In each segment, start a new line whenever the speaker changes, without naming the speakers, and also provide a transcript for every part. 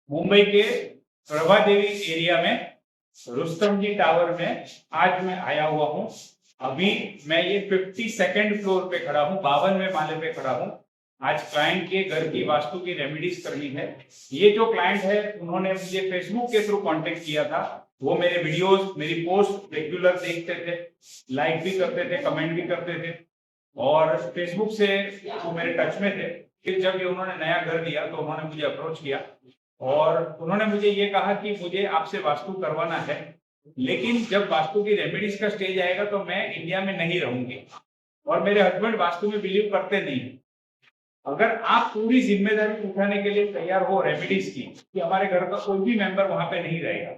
मुंबई के प्रभा देवी एरिया में रुस्तम जी टावर में आज मैं आया हुआ हूँ। अभी मैं ये 52nd फ्लोर पे खड़ा हूँ, 52वें माले पे खड़ा हूँ। आज क्लाइंट के घर की वास्तु की रेमेडीज करनी है। ये जो क्लाइंट है उन्होंने मुझे फेसबुक के थ्रू कांटेक्ट किया था। वो मेरे वीडियोस, मेरी पोस्ट रेगुलर देखते थे, लाइक भी करते थे, कमेंट भी करते थे और फेसबुक से वो मेरे टच में थे। फिर जब ये उन्होंने नया घर लिया तो उन्होंने मुझे अप्रोच किया और उन्होंने मुझे ये कहा कि मुझे आपसे वास्तु करवाना है, लेकिन जब वास्तु की रेमेडीज का स्टेज आएगा तो मैं इंडिया में नहीं रहूंगी और मेरे हस्बैंड वास्तु में बिलीव करते नहीं। अगर आप पूरी जिम्मेदारी उठाने के लिए तैयार हो रेमेडीज की, कि हमारे घर का कोई भी मेंबर वहां पे नहीं रहेगा,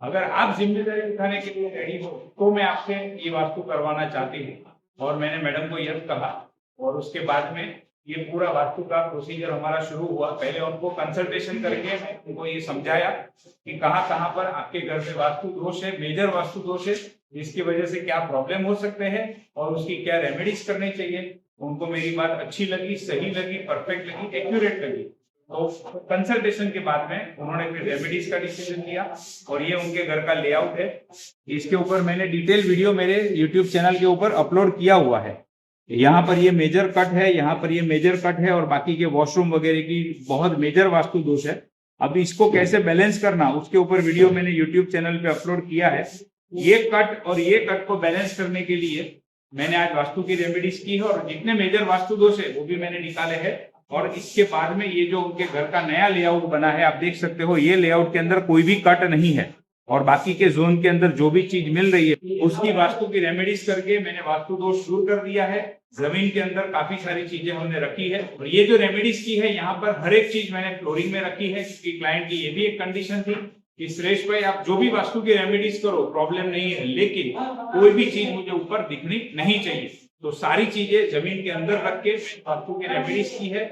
अगर आप जिम्मेदारी उठाने के लिए रेडी हो तो मैं आपसे ये वास्तु करवाना चाहती हूँ। और मैंने मैडम को यस कहा और उसके बाद में ये पूरा वास्तु का प्रोसीजर हमारा शुरू हुआ। पहले उनको कंसल्टेशन करके मैं उनको ये समझाया कि कहाँ कहाँ पर आपके घर में वास्तु दोष है, मेजर वास्तु दोष है, जिसकी वजह से क्या प्रॉब्लम हो सकते हैं और उसकी क्या रेमेडीज करनी चाहिए। उनको मेरी बात अच्छी लगी, सही लगी, परफेक्ट लगी, एक्यूरेट लगी। तो कंसल्टेशन के बाद में उन्होंने फिर रेमेडीज का डिसीजन लिया और ये उनके घर का लेआउट है। इसके ऊपर मैंने डिटेल वीडियो मेरे यूट्यूब चैनल के ऊपर अपलोड किया हुआ है। यहाँ पर ये मेजर कट है, यहाँ पर ये मेजर कट है और बाकी के वॉशरूम वगैरह की बहुत मेजर वास्तु दोष है। अब इसको कैसे बैलेंस करना उसके ऊपर वीडियो मैंने यूट्यूब चैनल पे अपलोड किया है। ये कट और ये कट को बैलेंस करने के लिए मैंने आज वास्तु की रेमेडीज की है और जितने मेजर वास्तु दोष है वो भी मैंने निकाले हैं। और इसके बाद में ये जो उनके घर का नया लेआउट बना है, आप देख सकते हो, ये लेआउट के अंदर कोई भी कट नहीं है और बाकी के जोन के अंदर जो भी चीज मिल रही है उसकी वास्तु की रेमेडीज करके मैंने वास्तु दोष दूर कर दिया है। जमीन के अंदर काफी सारी चीजें हमने रखी है और ये जो रेमेडीज की है यहाँ पर हर एक चीज मैंने फ्लोरिंग में रखी है, क्योंकि क्लाइंट की ये भी एक कंडीशन थी कि सुरेश भाई आप जो भी वास्तु की रेमेडीज करो प्रॉब्लम नहीं है, लेकिन कोई भी चीज मुझे ऊपर दिखनी नहीं चाहिए। तो सारी चीजें जमीन के अंदर रख के वास्तु की रेमेडीज की है।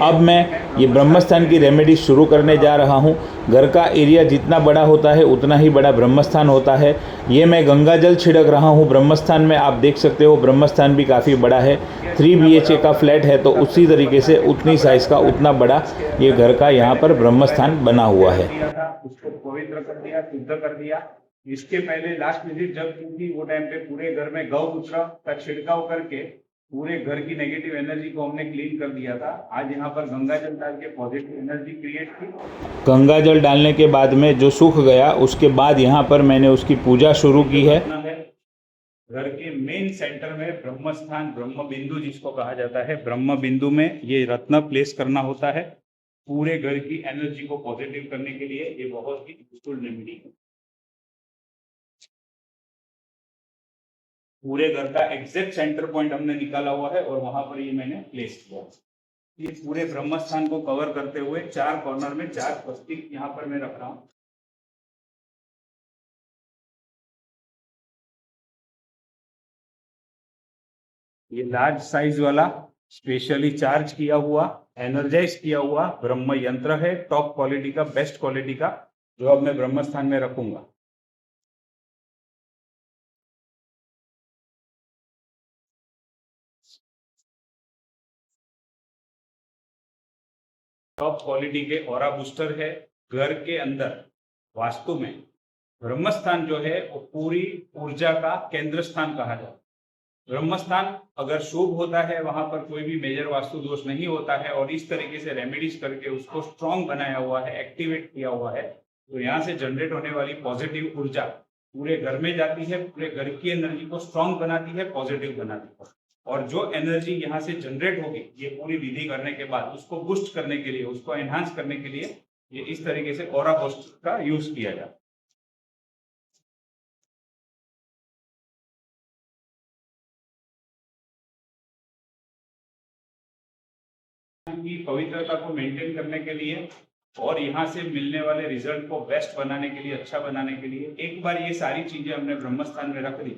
अब मैं ये ब्रह्मस्थान की रेमेडी शुरू करने जा रहा हूँ। घर का एरिया जितना बड़ा होता है उतना ही बड़ा ब्रह्मस्थान होता है। ये मैं गंगा जल छिड़क रहा हूँ ब्रह्मस्थान में। आप देख सकते हो ब्रह्मस्थान भी काफ़ी बड़ा है। 3 BHK का फ्लैट है, तो उसी तरीके से उतनी साइज़ का उतना बड़ा ये घर का यहाँ पर ब्रह्मस्थान बना हुआ है।
उसको पवित्र कर दिया, शुद्ध कर दिया। इसके पहले लास्ट विजिट जब की थी वो टाइम पे पूरे घर में गौमूत्र का छिड़काव करके पूरे घर की नेगेटिव एनर्जी को हमने क्लीन कर दिया था। आज यहाँ पर गंगा जल डाल के पॉजिटिव एनर्जी क्रिएट की।
गंगा जल डालने के बाद में जो सूख गया उसके बाद यहाँ पर मैंने उसकी पूजा शुरू की है।
घर के मेन सेंटर में ब्रह्मस्थान, ब्रह्म बिंदु जिसको कहा जाता है, ब्रह्म बिंदु में ये रत्न प्लेस करना होता है पूरे घर की एनर्जी को पॉजिटिव करने के लिए। ये बहुत ही यूजफुल रेमेडी है। पूरे घर का एग्जैक्ट सेंटर पॉइंट हमने निकाला हुआ है और वहां पर ये मैंने प्लेस किया। ये पूरे ब्रह्मस्थान को कवर करते हुए 4 कॉर्नर में 4 स्वस्तिक यहाँ पर मैं रख रहा हूँ। ये लार्ज साइज वाला स्पेशली चार्ज किया हुआ, एनर्जाइज किया हुआ ब्रह्म यंत्र है, टॉप क्वालिटी का, बेस्ट क्वालिटी का, जो अब मैं ब्रह्मस्थान में रखूंगा। टॉप क्वालिटी के ऑरा बूस्टर है। घर के अंदर वास्तु में ब्रह्मस्थान जो है वो पूरी ऊर्जा का केंद्र स्थान कहा जाता है। ब्रह्मस्थान अगर शुभ होता है वहां पर कोई भी मेजर वास्तु दोष नहीं होता है और इस तरीके से रेमेडीज करके उसको स्ट्रॉन्ग बनाया हुआ है, एक्टिवेट किया हुआ है, तो यहाँ से जनरेट होने वाली पॉजिटिव ऊर्जा पूरे घर में जाती है, पूरे घर की एनर्जी को स्ट्रॉन्ग बनाती है, पॉजिटिव बनाती है। और जो एनर्जी यहाँ से जनरेट होगी ये पूरी विधि करने के बाद उसको बूस्ट करने के लिए, उसको एनहांस करने के लिए ये इस तरीके से ऑरा बूस्टर का यूज किया जाता है। की पवित्रता को मेंटेन करने के लिए और यहाँ से मिलने वाले रिजल्ट को बेस्ट बनाने के लिए, अच्छा बनाने के लिए एक बार ये सारी चीजें हमने ब्रह्मस्थान में रख दी,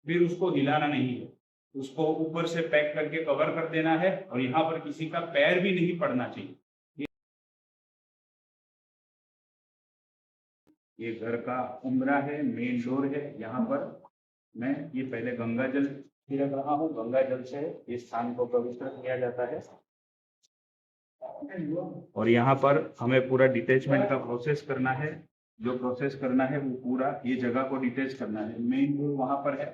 फिर उसको हिलाना नहीं है, उसको ऊपर से पैक करके कवर कर देना है और यहाँ पर किसी का पैर भी नहीं पड़ना चाहिए। ये घर का उमरा है, मेन डोर है। यहाँ पर मैं ये पहले गंगा जल छिड़क रहा हूँ। गंगा जल से इस स्थान को पवित्र किया जाता है। और यहाँ पर हमें पूरा डिटैचमेंट का प्रोसेस करना है। जो प्रोसेस करना है वो पूरा ये जगह को डिटैच करना है। मेन डोर वहाँ पर है,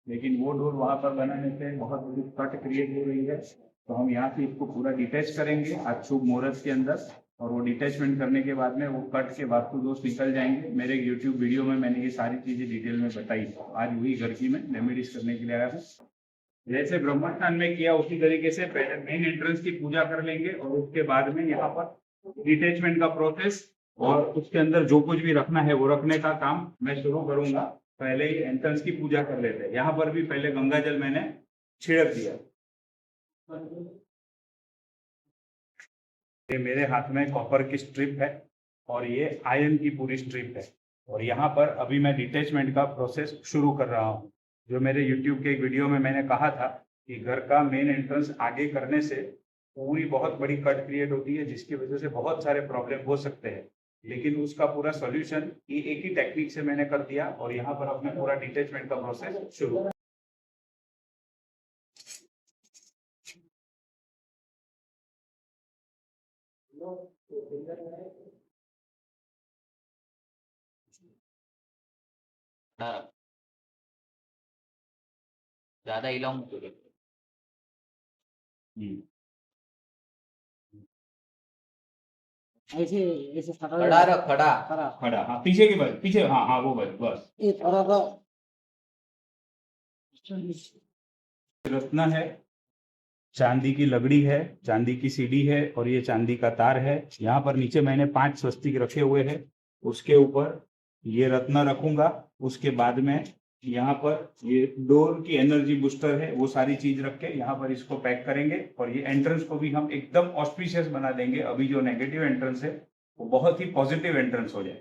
लेकिन वो डोर वहाँ पर बनाने से बहुत बड़ी कट क्रिएट हो रही है, तो हम यहाँ से इसको पूरा डिटैच करेंगे आज शुभ मुहूर्त के अंदर। और वो डिटैचमेंट करने के बाद में वो कट के वास्तु दोष निकल जाएंगे। मेरे यूट्यूब वीडियो में मैंने ये सारी चीजें डिटेल में बताई। आज वही घर की मैं रेमेडीज करने के लिए आया हूँ। जैसे ब्रह्मस्थान में किया उसी तरीके से पहले मेन एंट्रेंस की पूजा कर लेंगे और उसके बाद में यहाँ पर डिटैचमेंट का प्रोसेस और उसके अंदर जो कुछ भी रखना है वो रखने का काम मैं शुरू करूंगा। पहले ही एंट्रेंस की पूजा कर लेते हैं। यहाँ पर भी पहले गंगा जल मैंने छिड़क दिया। ये मेरे हाथ में कॉपर की स्ट्रिप है और ये आयरन की पूरी स्ट्रिप है। और यहाँ पर अभी मैं डिटैचमेंट का प्रोसेस शुरू कर रहा हूँ। जो मेरे YouTube के एक वीडियो में मैंने कहा था कि घर का मेन एंट्रेंस आगे करने से पूरी बहुत बड़ी कट क्रिएट होती है, जिसकी वजह से बहुत सारे प्रॉब्लम हो सकते हैं। लेकिन उसका पूरा सॉल्यूशन ये एक ही टेक्निक से मैंने कर दिया और यहाँ पर अपने पूरा डिटैचमेंट का प्रोसेस शुरू।
ज्यादा हिलाऊं मत तुझे।
ऐसे ऐसे
खड़ा रख, खड़ा।
खड़ा
खड़ा, हाँ पीछे की बस, पीछे, हाँ हाँ वो बस बस।
ये थोड़ा सा
रत्न है, चांदी की लगड़ी है, चांदी की सीढ़ी है और ये चांदी का तार है। यहाँ पर नीचे मैंने 5 स्वस्तिक रखे हुए हैं। उसके ऊपर ये रत्न रखूंगा। उसके बाद में यहाँ पर ये डोर की एनर्जी बूस्टर है, वो सारी चीज रख के यहाँ पर इसको पैक करेंगे। और ये एंट्रेंस को भी हम एकदम ऑस्पिशियस बना देंगे। अभी जो नेगेटिव एंट्रेंस है वो बहुत ही पॉजिटिव एंट्रेंस हो जाए।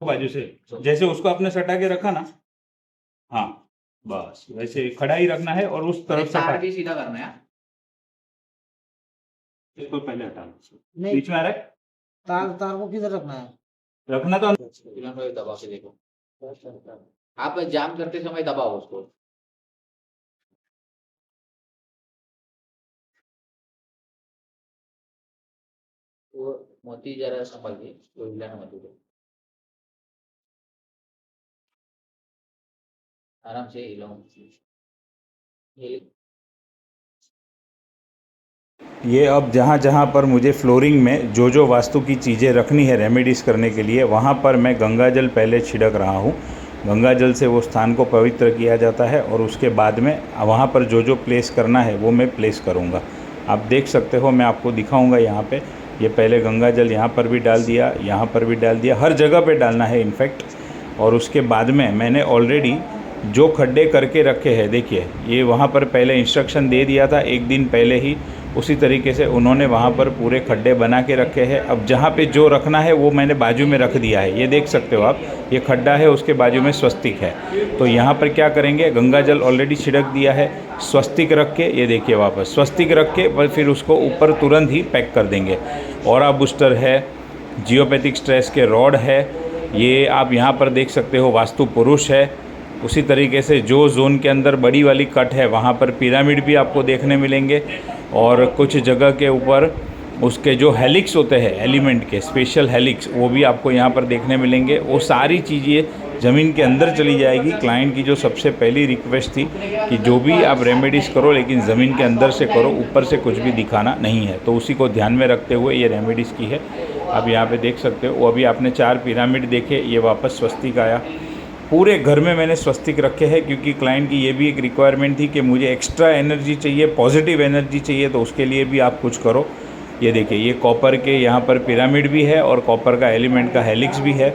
बाजू से जैसे उसको आपने सटा के रखा ना, हाँ बस वैसे खड़ा ही रखना है और उस तरफ
तार
सटा।
भी सीधा करना है।
इसको पहले हटाना,
नहीं,
बीच में आ रहा है,
तार को किधर रखना है?
रखना तो
तुरंत भाई दबा के देखो। आप जाम करते समय दबाओ उसको। वो मोती जरा संभल के, तो हिलाना मत उधर। आराम से हिलाओ।
ये अब जहाँ जहाँ पर मुझे फ्लोरिंग में जो जो वास्तु की चीज़ें रखनी है रेमेडीज़ करने के लिए, वहाँ पर मैं गंगा जल पहले छिड़क रहा हूँ। गंगा जल से वो स्थान को पवित्र किया जाता है और उसके बाद में वहाँ पर जो जो प्लेस करना है वो मैं प्लेस करूँगा। आप देख सकते हो, मैं आपको दिखाऊँगा यहाँ पे। ये पहले गंगा जल यहाँ पर भी डाल दिया, यहाँ पर भी डाल दिया, हर जगह पे डालना है इनफैक्ट। और उसके बाद में मैंने ऑलरेडी जो खड्डे करके रखे हैं, देखिए ये वहाँ पर पहले इंस्ट्रक्शन दे दिया था एक दिन पहले ही, उसी तरीके से उन्होंने वहाँ पर पूरे खड्डे बना के रखे हैं। अब जहाँ पे जो रखना है वो मैंने बाजू में रख दिया है। ये देख सकते हो आप, ये खड्डा है, उसके बाजू में स्वस्तिक है। तो यहाँ पर क्या करेंगे, गंगा जल ऑलरेडी छिड़क दिया है, स्वस्तिक रख के, ये देखिए वापस स्वस्तिक रख के फिर उसको ऊपर तुरंत ही पैक कर देंगे। ऑरा बूस्टर है, जियोपैथिक स्ट्रेस के रॉड है, ये आप यहाँ पर देख सकते हो वास्तु पुरुष है। उसी तरीके से जो जोन के अंदर बड़ी वाली कट है वहाँ पर पिरामिड भी आपको देखने मिलेंगे। और कुछ जगह के ऊपर उसके जो हेलिक्स होते हैं एलिमेंट के, स्पेशल हेलिक्स, वो भी आपको यहाँ पर देखने मिलेंगे। वो सारी चीज़ें ज़मीन के अंदर चली जाएगी। क्लाइंट की जो सबसे पहली रिक्वेस्ट थी कि जो भी आप रेमेडीज़ करो लेकिन ज़मीन के अंदर से करो, ऊपर से कुछ भी दिखाना नहीं है। तो उसी को ध्यान में रखते हुए ये रेमेडीज़ की है। आप यहाँ पे देख सकते हो, वो अभी आपने 4 पिरामिड देखे, ये वापस स्वस्तिक आया। पूरे घर में मैंने स्वस्तिक रखे हैं क्योंकि क्लाइंट की ये भी एक रिक्वायरमेंट थी कि मुझे एक्स्ट्रा एनर्जी चाहिए, पॉजिटिव एनर्जी चाहिए, तो उसके लिए भी आप कुछ करो। ये देखिए, ये कॉपर के यहाँ पर पिरामिड भी है और कॉपर का एलिमेंट का हेलिक्स भी है।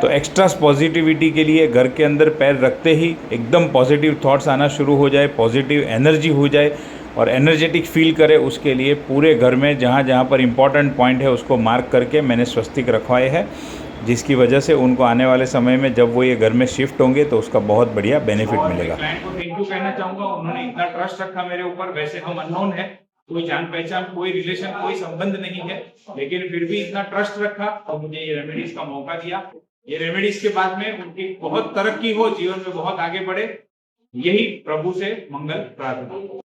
तो एक्स्ट्रा पॉजिटिविटी के लिए घर के अंदर पैर रखते ही एकदम पॉजिटिव थॉट्स आना शुरू हो जाए, पॉजिटिव एनर्जी हो जाए और एनर्जेटिक फील करे, उसके लिए पूरे घर में जहाँ जहाँ पर इम्पॉर्टेंट पॉइंट है उसको मार्क करके मैंने स्वस्तिक रखवाए हैं। जिसकी वजह से उनको आने वाले समय में जब वो ये घर में शिफ्ट होंगे तो उसका बहुत बढ़िया बेनिफिट
और
मिलेगा।
क्लाइंट को थैंक यू कहना चाहूंगा, उन्होंने इतना ट्रस्ट रखा मेरे ऊपर। वैसे हम अननोन है, कोई जान पहचान, कोई रिलेशन, कोई संबंध नहीं है, लेकिन फिर भी इतना ट्रस्ट रखा और मुझे ये रेमेडीज का मौका दिया। ये रेमेडीज के बाद में उनकी बहुत तरक्की हो, जीवन में बहुत आगे बढ़े, यही प्रभु से मंगल प्रार्थना।